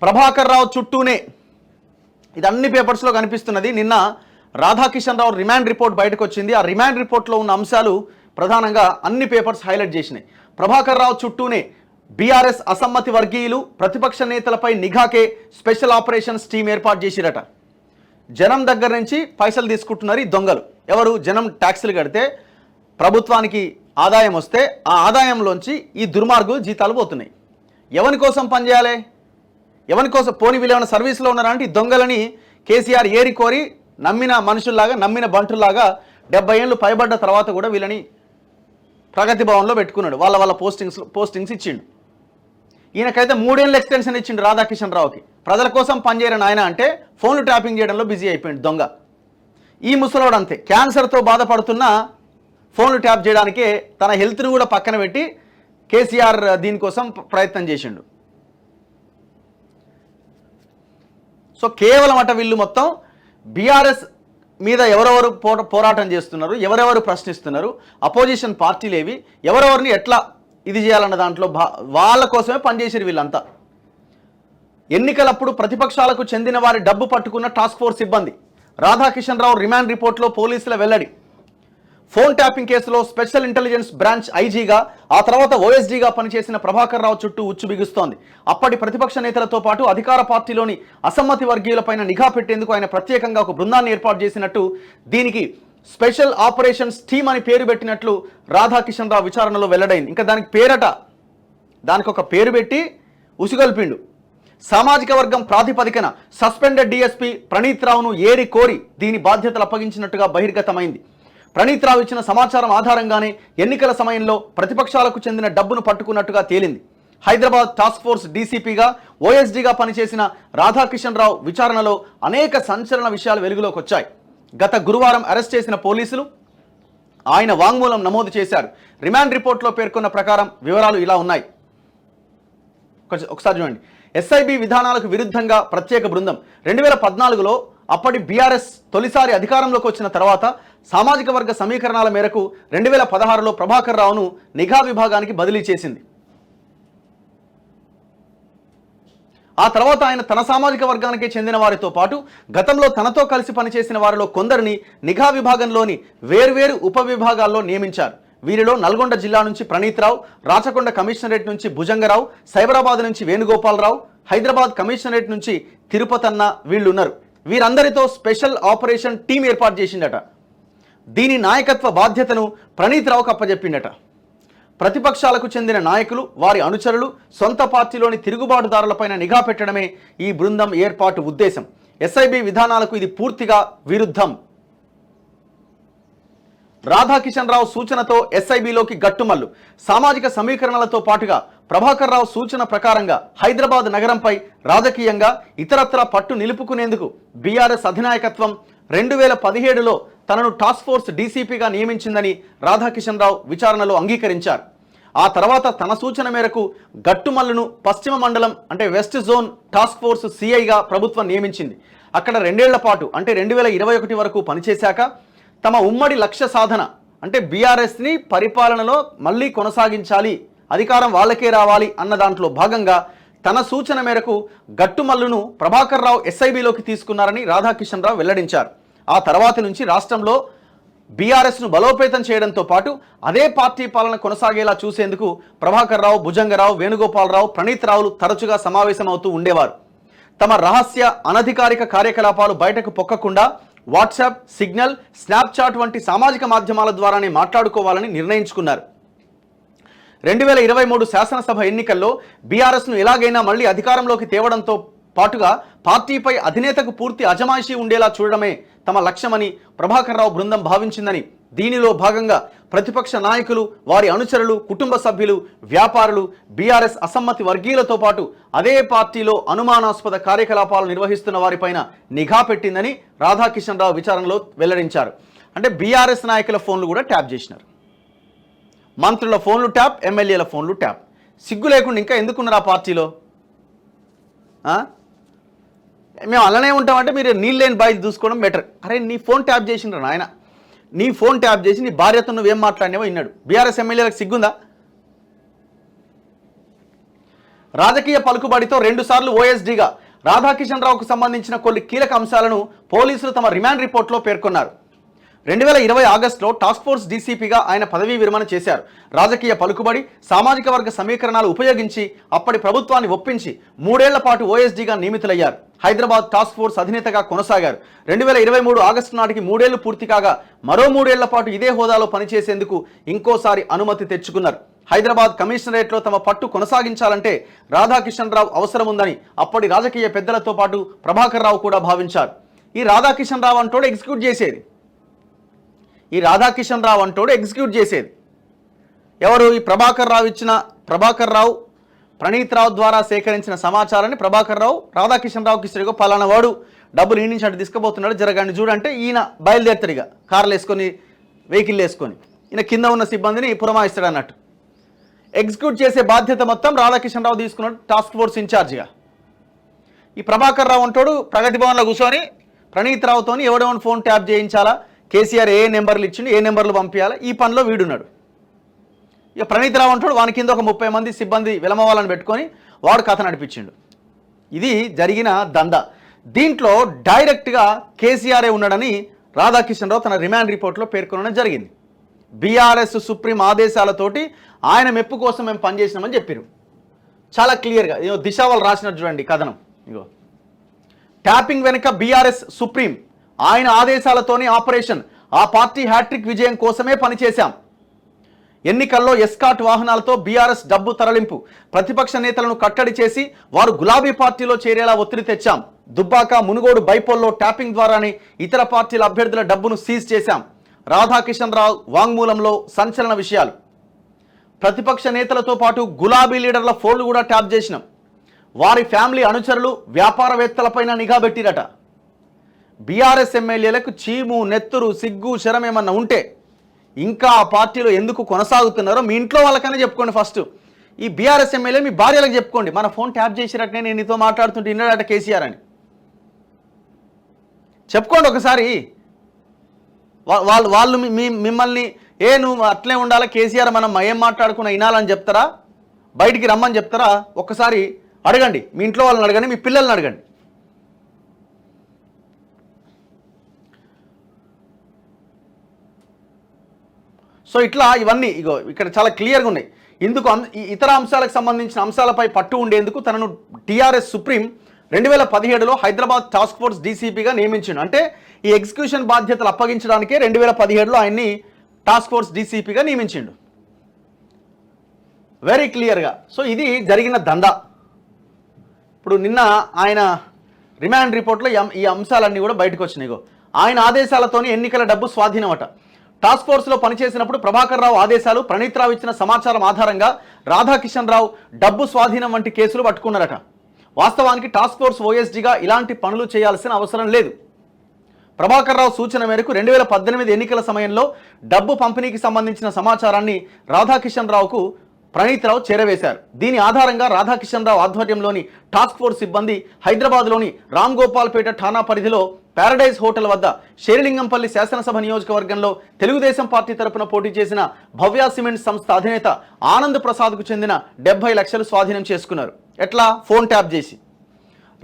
ప్రభాకర్ రావు చుట్టూనే ఇది అన్ని పేపర్స్లో కనిపిస్తున్నది. నిన్న రాధాకిషన్ రావు రిమాండ్ రిపోర్ట్ బయటకు వచ్చింది. ఆ రిమాండ్ రిపోర్ట్లో ఉన్న అంశాలు ప్రధానంగా అన్ని పేపర్స్ హైలైట్ చేసినాయి. ప్రభాకర్ రావు చుట్టూనే బీఆర్ఎస్ అసమ్మతి వర్గీయులు ప్రతిపక్ష నేతలపై నిఘాకే స్పెషల్ ఆపరేషన్స్ టీం ఏర్పాటు చేసిరట. జనం దగ్గర నుంచి పైసలు తీసుకుంటున్నారు ఈ దొంగలు. ఎవరు? జనం ట్యాక్సులు కడితే ప్రభుత్వానికి ఆదాయం వస్తే ఆ ఆదాయంలోంచి ఈ దుర్మార్గులు జీతాలు పోతున్నాయి. ఎవరి కోసం పనిచేయాలి? ఎవరి కోసం? పోనీ వీళ్ళేమైనా సర్వీస్లో ఉన్నారా అంటే ఈ దొంగలని కేసీఆర్ ఏరి కోరి నమ్మిన మనుషుల్లాగా, నమ్మిన బంటుల్లాగా 70 ఏళ్ళు పైబడ్డ తర్వాత కూడా వీళ్ళని ప్రగతి భవన్లో పెట్టుకున్నాడు. వాళ్ళ పోస్టింగ్స్ ఇచ్చిండు. ఈయనకైతే 3 ఏళ్ళు ఎక్స్టెన్షన్ ఇచ్చిండు రాధాకిషన్ రావుకి. ప్రజల కోసం పనిచేయరని ఆయన అంటే ఫోన్లు ట్యాపింగ్ చేయడంలో బిజీ అయిపోయింది దొంగ. ఈ ముసలోడు అంతే, క్యాన్సర్తో బాధపడుతున్న ఫోన్లు ట్యాప్ చేయడానికే తన హెల్త్ని కూడా పక్కన పెట్టి కేసీఆర్ దీనికోసం ప్రయత్నం చేసిండు. సో కేవలం అట వీళ్ళు మొత్తం బీఆర్ఎస్ మీద ఎవరెవరు పోరాటం చేస్తున్నారు, ఎవరెవరు ప్రశ్నిస్తున్నారు, అపోజిషన్ పార్టీలు ఏవి, ఎవరెవరిని ఎట్లా ఇది చేయాలన్న దాంట్లో వాళ్ళ కోసమే పనిచేసారు వీళ్ళంతా. ఎన్నికలప్పుడు ప్రతిపక్షాలకు చెందిన వారి డబ్బు పట్టుకున్న టాస్క్ ఫోర్స్ సిబ్బంది. రాధాకిషన్ రావు రిమాండ్ రిపోర్ట్లో పోలీసుల వెల్లడి. ఫోన్ ట్యాపింగ్ కేసులో స్పెషల్ ఇంటెలిజెన్స్ బ్రాంచ్ ఐజీగా, ఆ తర్వాత ఓఎస్డీగా పనిచేసిన ప్రభాకర్ రావు చుట్టూ ఉచ్చు బిగుస్తోంది. అప్పటి ప్రతిపక్ష నేతలతో పాటు అధికార పార్టీలోని అసమ్మతి వర్గీయులపైన నిఘా పెట్టేందుకు ఆయన ప్రత్యేకంగా ఒక బృందాన్ని ఏర్పాటు చేసినట్టు, దీనికి స్పెషల్ ఆపరేషన్స్ టీమ్ అని పేరు పెట్టినట్లు రాధాకిషన్ రావు విచారణలో వెల్లడైంది. ఇంకా దానికి పేరట, దానికి ఒక పేరు పెట్టి ఉసిగొల్పిండు. సామాజిక వర్గం ప్రాతిపదికన సస్పెండెడ్ డీఎస్పీ ప్రణీత్ రావును ఏరి కోరి దీని బాధ్యతలు అప్పగించినట్టుగా బహిర్గతమైంది. ప్రణీత్ రావు ఇచ్చిన సమాచారం ఆధారంగానే ఎన్నికల సమయంలో ప్రతిపక్షాలకు చెందిన డబ్బును పట్టుకున్నట్టుగా తేలింది. హైదరాబాద్ టాస్క్ ఫోర్స్ డీసీపీగా, ఓఎస్డీగా పనిచేసిన రాధాకిషన్ రావు విచారణలో అనేక సంచలన విషయాలు వెలుగులోకి వచ్చాయి. గత గురువారం అరెస్ట్ చేసిన పోలీసులు ఆయన వాంగ్మూలం నమోదు చేశారు. రిమాండ్ రిపోర్ట్లో పేర్కొన్న ప్రకారం వివరాలు ఇలా ఉన్నాయి. ఒకసారి చూడండి. ఎస్ఐబి విధానాలకు విరుద్ధంగా ప్రత్యేక బృందం 2014లో అప్పటి బీఆర్ఎస్ తొలిసారి అధికారంలోకి వచ్చిన తర్వాత సామాజిక వర్గ సమీకరణాల మేరకు 2016లో ప్రభాకర్ రావును నిఘా విభాగానికి బదిలీ చేసింది. ఆ తర్వాత ఆయన తన సామాజిక వర్గానికి చెందిన వారితో పాటు గతంలో తనతో కలిసి పనిచేసిన వారిలో కొందరిని నిఘా విభాగంలోని వేర్వేరు ఉపవిభాగాల్లో నియమించారు. వీరిలో నల్గొండ జిల్లా నుంచి ప్రణీత్ రావు, రాచకొండ కమిషనరేట్ నుంచి భుజంగరావు, సైబరాబాద్ నుంచి వేణుగోపాలరావు, హైదరాబాద్ కమిషనరేట్ నుంచి తిరుపతన్న వీళ్ళున్నారు. వీరందరితో స్పెషల్ ఆపరేషన్ టీం ఏర్పాటు చేసిందట. దీని నాయకత్వ బాధ్యతను ప్రణీత్ రావుకు అప్పచెప్పిందట. ప్రతిపక్షాలకు చెందిన నాయకులు, వారి అనుచరులు, సొంత పార్టీలోని తిరుగుబాటుదారులపైన నిఘా పెట్టడమే ఈ బృందం ఏర్పాటు ఉద్దేశం. ఎస్ఐబి విధానాలకు ఇది పూర్తిగా విరుద్ధం. రాధాకిషన్ రావు సూచనతో ఎస్ఐబిలోకి గట్టుమల్లు. సామాజిక సమీకరణలతో పాటుగా ప్రభాకర్ రావు సూచన ప్రకారంగా హైదరాబాద్ నగరంపై రాజకీయంగా ఇతరత్రా పట్టు నిలుపుకునేందుకు బీఆర్ఎస్ అధినాయకత్వం 2017లో తనను టాస్క్ ఫోర్స్ డీసీపీగా నియమించిందని రాధాకిషన్ రావు విచారణలో అంగీకరించారు. ఆ తర్వాత తన సూచన మేరకు గట్టుమల్లును పశ్చిమ మండలం అంటే వెస్ట్ జోన్ టాస్క్ ఫోర్స్ సిఐగా ప్రభుత్వం నియమించింది. అక్కడ 2 ఏళ్ల పాటు అంటే 2021 వరకు పనిచేశాక తమ ఉమ్మడి లక్ష్య సాధన అంటే బీఆర్ఎస్ని పరిపాలనలో మళ్ళీ కొనసాగించాలి, అధికారం వాళ్ళకే రావాలి అన్న దాంట్లో భాగంగా తన సూచన మేరకు గట్టుమల్లును ప్రభాకర్ రావు ఎస్ఐబిలోకి తీసుకున్నారని రాధాకిషన్ రావు వెల్లడించారు. ఆ తర్వాత నుంచి రాష్ట్రంలో బీఆర్ఎస్ను బలోపేతం చేయడంతో పాటు అదే పార్టీ పాలన కొనసాగేలా చూసేందుకు ప్రభాకర్ రావు, భుజంగరావు, వేణుగోపాలరావు, ప్రణీత్ రావులు తరచుగా సమావేశమవుతూ ఉండేవారు. తమ రహస్య అనధికారిక కార్యకలాపాలు బయటకు పొక్కకుండా వాట్సాప్, సిగ్నల్, స్నాప్చాట్ వంటి సామాజిక మాధ్యమాల ద్వారానే మాట్లాడుకోవాలని నిర్ణయించుకున్నారు. 2023 శాసనసభ ఎన్నికల్లో బీఆర్ఎస్ను ఎలాగైనా మళ్లీ అధికారంలోకి తేవడంతో పాటుగా పార్టీపై అధినేతకు పూర్తి అజమాయిషీ ఉండేలా చూడడమే తమ లక్ష్యమని ప్రభాకర్ రావు బృందం భావించిందని, దీనిలో భాగంగా ప్రతిపక్ష నాయకులు, వారి అనుచరులు, కుటుంబ సభ్యులు, వ్యాపారులు, బీఆర్ఎస్ అసమ్మతి వర్గీయులతో పాటు అదే పార్టీలో అనుమానాస్పద కార్యకలాపాలు నిర్వహిస్తున్న వారిపైన నిఘా పెట్టిందని రాధాకిషన్ రావు విచారణలో వెల్లడించారు. అంటే బీఆర్ఎస్ నాయకుల ఫోన్లు కూడా ట్యాప్ చేసినారు. మంత్రుల ఫోన్లు ట్యాప్, ఎమ్మెల్యేల ఫోన్లు ట్యాప్. సిగ్గు లేకుండా ఇంకా ఎందుకున్నారు ఆ పార్టీలో? మేము అలానే ఉంటామంటే మీరు నీళ్ళు లేని బాయ్ చూసుకోవడం బెటర్. అరే నీ ఫోన్ ట్యాప్ చేసిండ్రు నాయన, నీ ఫోన్ ట్యాప్ చేసి నీ భార్యతో నువ్వేం మాట్లాడినావో విన్నాడు. బీఆర్ఎస్ ఎమ్మెల్యేలకు సిగ్గుందా? రాజకీయ పలుకుబడితో 2 సార్లు ఓఎస్డీగా రాధాకిషన్ రావుకు సంబంధించిన కొన్ని కీలక అంశాలను పోలీసులు తమ రిమాండ్ రిపోర్ట్లో పేర్కొన్నారు. 2020 ఆగస్టులో టాస్క్ ఫోర్స్ డీసీపీగా ఆయన పదవీ విరమణ చేశారు. రాజకీయ పలుకుబడి, సామాజిక వర్గ సమీకరణాలు ఉపయోగించి అప్పటి ప్రభుత్వాన్ని ఒప్పించి 3 ఏళ్ల పాటు ఓఎస్డీగా నియమితులయ్యారు. హైదరాబాద్ టాస్క్ ఫోర్స్ అధినేతగా కొనసాగారు. 2023 ఆగస్టు నాటికి 3 ఏళ్లు పూర్తి కాగా మరో 3 ఏళ్ల పాటు ఇదే హోదాలో పనిచేసేందుకు ఇంకోసారి అనుమతి తెచ్చుకున్నారు. హైదరాబాద్ కమిషనరేట్లో తమ పట్టు కొనసాగించాలంటే రాధాకిషన్ రావు అవసరం ఉందని అప్పటి రాజకీయ పెద్దలతో పాటు ప్రభాకర్ రావు కూడా భావించారు. ఈ రాధాకిషన్ రావు అంటోడు ఎగ్జిక్యూట్ చేసేది ఎవరు? ఈ ప్రభాకర్ రావు ప్రణీత్ రావు ద్వారా సేకరించిన సమాచారాన్ని ప్రభాకర్ రావు రాధాకిషన్ రావుకి ఇస్తాడు. పలానా వాడు డబ్బులు ఈ నుంచి అటు తీసుకుపోతున్నాడు, జరగండి చూడంటే ఈయన బయలుదేరుతాడుగా కార్లు వేసుకొని, వెహికల్ వేసుకొని. ఈయన కింద ఉన్న సిబ్బందిని పురమాయిస్తాడు అన్నట్టు. ఎగ్జిక్యూట్ చేసే బాధ్యత మొత్తం రాధాకిషన్ రావు తీసుకున్నాడు టాస్క్ ఫోర్స్ ఇన్ఛార్జిగా. ఈ ప్రభాకర్ రావు అంటాడు ప్రగతి భవన్లో కూర్చొని ప్రణీత్ రావుతో ఎవడెవని ఫోన్ ట్యాప్ చేయించాలా, కేసీఆర్ ఏ నెంబర్లు ఇచ్చిండు, ఏ నెంబర్లు పంపించాలా, ఈ పనిలో వీడున్నాడు. ఇక ప్రణీత్ రావు అంటాడు వాని కింద ఒక 30 మంది సిబ్బంది విలమవాళ్ళని పెట్టుకొని వాడు కథ నడిపించిండు. ఇది జరిగిన దందా. దీంట్లో డైరెక్ట్గా కేసీఆరే ఉన్నాడని రాధాకిషన్ రావు తన రిమాండ్ రిపోర్ట్లో పేర్కొనడం జరిగింది. బీఆర్ఎస్ సుప్రీం ఆదేశాలతోటి ఆయన మెప్పు కోసం మేము పనిచేసినామని చెప్పారు. చాలా క్లియర్గా దిశ వాళ్ళు రాసినట్టు చూడండి కథనం. ఇగో ట్యాపింగ్ వెనుక బీఆర్ఎస్ సుప్రీం, ఆయన ఆదేశాలతోనే ఆపరేషన్, ఆ పార్టీ హ్యాట్రిక్ విజయం కోసమే పనిచేశాం. ఎన్నికల్లో ఎస్కాట్ వాహనాలతో బీఆర్ఎస్ డబ్బు తరలింపు, ప్రతిపక్ష నేతలను కట్టడి చేసి వారు గులాబీ పార్టీలో చేరేలా ఒత్తిడి తెచ్చాం. దుబ్బాక, మునుగోడు బైపోల్లో ట్యాపింగ్ ద్వారానే ఇతర పార్టీల అభ్యర్థుల డబ్బును సీజ్ చేశాం. రాధాకిషన్ రావు వాంగ్మూలంలో సంచలన విషయాలు. ప్రతిపక్ష నేతలతో పాటు గులాబీ లీడర్ల ఫోన్లు కూడా ట్యాప్ చేసినాం. వారి ఫ్యామిలీ అనుచరులు, వ్యాపారవేత్తలపైన నిఘా పెట్టిరట. బీఆర్ఎస్ ఎమ్మెల్యేలకు చీము, నెత్తురు, సిగ్గు, శరం ఏమన్నా ఉంటే ఇంకా ఆ పార్టీలో ఎందుకు కొనసాగుతున్నారో మీ ఇంట్లో వాళ్ళకనే చెప్పుకోండి. ఫస్ట్ ఈ బీఆర్ఎస్ ఎమ్మెల్యే మీ భార్యలకు చెప్పుకోండి, మన ఫోన్ ట్యాప్ చేసినట్టే నేను నీతో మాట్లాడుతుంటే ఇన్నాడట కేసీఆర్ అని చెప్పుకోండి ఒకసారి. వాళ్ళు మిమ్మల్ని నువ్వు అట్లే ఉండాలా కేసీఆర్ మనం ఏం మాట్లాడుకున్నా వినాలని చెప్తారా, బయటికి రమ్మని చెప్తారా? ఒక్కసారి అడగండి, మీ ఇంట్లో వాళ్ళని అడగండి, మీ పిల్లల్ని అడగండి. సో ఇట్లా ఇవన్నీ ఇగో ఇక్కడ చాలా క్లియర్గా ఉన్నాయి. ఇందుకు ఇతర అంశాలకు సంబంధించిన అంశాలపై పట్టు ఉండేందుకు తనను టీఆర్ఎస్ సుప్రీం 2017లో హైదరాబాద్ టాస్క్ ఫోర్స్ డీసీపీగా నియమించిండు. అంటే ఈ ఎగ్జిక్యూషన్ బాధ్యతలు అప్పగించడానికే 2017లో ఆయన్ని టాస్క్ ఫోర్స్ డీసీపీగా నియమించిండు. వెరీ క్లియర్గా. సో ఇది జరిగిన దందా. ఇప్పుడు నిన్న ఆయన రిమాండ్ రిపోర్ట్లో ఈ అంశాలన్నీ కూడా బయటకు వచ్చినాయి. ఆయన ఆదేశాలతోని ఎన్నికల డబ్బు స్వాధీనమట. టాస్క్ ఫోర్స్లో పనిచేసినప్పుడు ప్రభాకర్ రావు ఆదేశాలు, ప్రణీత్ రావు ఇచ్చిన సమాచారం ఆధారంగా రాధాకిషన్ రావు డబ్బు స్వాధీనం వంటి కేసులు పట్టుకున్నారట. వాస్తవానికి టాస్క్ ఫోర్స్ ఓఎస్డీగా ఇలాంటి పనులు చేయాల్సిన అవసరం లేదు. ప్రభాకర్ రావు సూచన మేరకు 2018 ఎన్నికల సమయంలో డబ్బు పంపిణీకి సంబంధించిన సమాచారాన్ని రాధాకిషన్ రావుకు ప్రణీత్ రావు చేరవేశారు. దీని ఆధారంగా రాధాకిషన్ రావు ఆధ్వర్యంలోని టాస్క్ ఫోర్స్ సిబ్బంది హైదరాబాద్లోని రామ్ గోపాల్పేట ఠాణా పరిధిలో ప్యారడైజ్ హోటల్ వద్ద షేరిలింగంపల్లి శాసనసభ నియోజకవర్గంలో తెలుగుదేశం పార్టీ తరపున పోటీ చేసిన భవ్య సిమెంట్ సంస్థ అధినేత ఆనంద్ ప్రసాద్కు చెందిన 70 లక్షలు స్వాధీనం చేసుకున్నారు. ఎట్లా? ఫోన్ ట్యాప్ చేసి.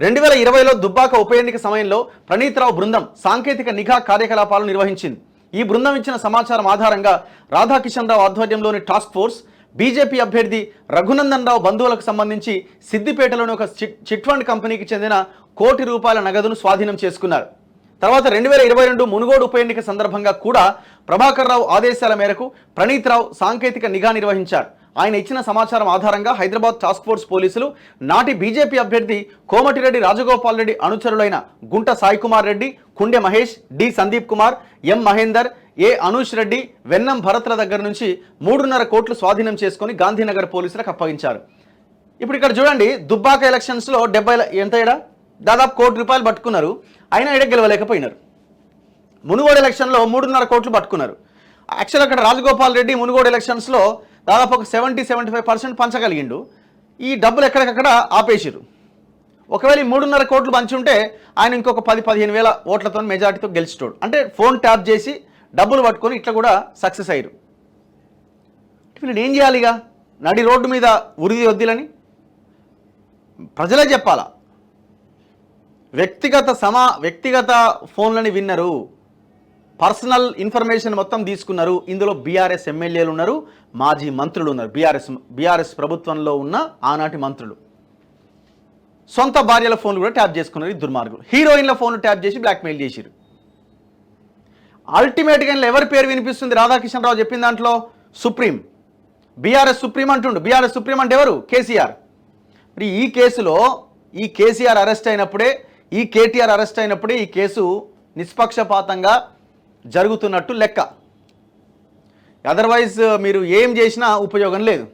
2020లో దుబ్బాక ఉప ఎన్నిక సమయంలో ప్రణీత్ రావు బృందం సాంకేతిక నిఘా కార్యకలాపాలు నిర్వహించింది. ఈ బృందం ఇచ్చిన సమాచారం ఆధారంగా రాధాకిషన్ రావు ఆధ్వర్యంలోని టాస్క్ ఫోర్స్ బీజేపీ అభ్యర్థి రఘునందన్ రావు బంధువులకు సంబంధించి సిద్దిపేటలోని ఒక చిట్ ఫండ్ కంపెనీకి చెందిన ₹1 కోటి నగదును స్వాధీనం చేసుకున్నారు. తర్వాత 2022 మునుగోడు ఉప ఎన్నిక సందర్భంగా కూడా ప్రభాకర్ రావు ఆదేశాల మేరకు ప్రణీత్ రావు సాంకేతిక నిఘా నిర్వహించారు. ఆయన ఇచ్చిన సమాచారం ఆధారంగా హైదరాబాద్ టాస్క్ ఫోర్స్ పోలీసులు నాటి బీజేపీ అభ్యర్థి కోమటిరెడ్డి రాజగోపాల్ రెడ్డి అనుచరులైన గుంట సాయి కుమార్ రెడ్డి, కుండె మహేష్, డి సందీప్ కుమార్, ఎం మహేందర్, ఏ అనూష్ రెడ్డి, వెన్నం భరత్ల దగ్గర నుంచి 3.5 కోట్లు స్వాధీనం చేసుకుని గాంధీనగర్ పోలీసులకు అప్పగించారు. ఇప్పుడు ఇక్కడ చూడండి, దుబ్బాక ఎలక్షన్స్లో 70 ఎంత ఏడా దాదాపు ₹1 కోటి పట్టుకున్నారు. అయినా ఎడ గెలవలేకపోయినారు. మునుగోడు ఎలక్షన్లో 3.5 కోట్లు పట్టుకున్నారు. యాక్చువల్ అక్కడ రాజగోపాల్ రెడ్డి మునుగోడు ఎలక్షన్స్లో దాదాపు ఒక 70-75% పంచగలిగిండు. ఈ డబ్బులు ఎక్కడికక్కడ ఆపేసిరు. ఒకవేళ ఈ 3.5 కోట్లు పంచి ఉంటే ఆయన ఇంకొక 10-15 వేల ఓట్లతో మెజార్టీతో గెలిచిటోడు. అంటే ఫోన్ ట్యాప్ చేసి డబ్బులు పట్టుకొని ఇట్లా కూడా సక్సెస్ అయ్యారు. వీళ్ళు ఏం చేయాలిగా? నడి రోడ్డు మీద ఉరిది వద్దులని ప్రజలే చెప్పాలా. వ్యక్తిగత ఫోన్లని విన్నరు, పర్సనల్ ఇన్ఫర్మేషన్ మొత్తం తీసుకున్నారు. ఇందులో బీఆర్ఎస్ ఎమ్మెల్యేలు ఉన్నారు, మాజీ మంత్రులు ఉన్నారు. బీఆర్ఎస్ ప్రభుత్వంలో ఉన్న ఆనాటి మంత్రులు సొంత భార్యల ఫోన్లు కూడా ట్యాప్ చేసుకున్నారు ఈ దుర్మార్గులు. హీరోయిన్ల ఫోన్లు ట్యాప్ చేసి బ్లాక్మెయిల్ చేసిరు. అల్టిమేట్గా ఎవరి పేరు వినిపిస్తుంది? రాధాకిషన్ రావు చెప్పిన దాంట్లో సుప్రీం, బీఆర్ఎస్ సుప్రీం అంటుండు. బీఆర్ఎస్ సుప్రీం అంటే ఎవరు? కేసీఆర్. మరి ఈ కేసులో ఈ కేసీఆర్ అరెస్ట్ అయినప్పుడే, ఈ కేటీఆర్ అరెస్ట్ అయినప్పుడే ఈ కేసు నిష్పక్షపాతంగా జరుగుతున్నట్టు లెక్క. అదర్వైజ్ మీరు ఏం చేసినా ఉపయోగం లేదు.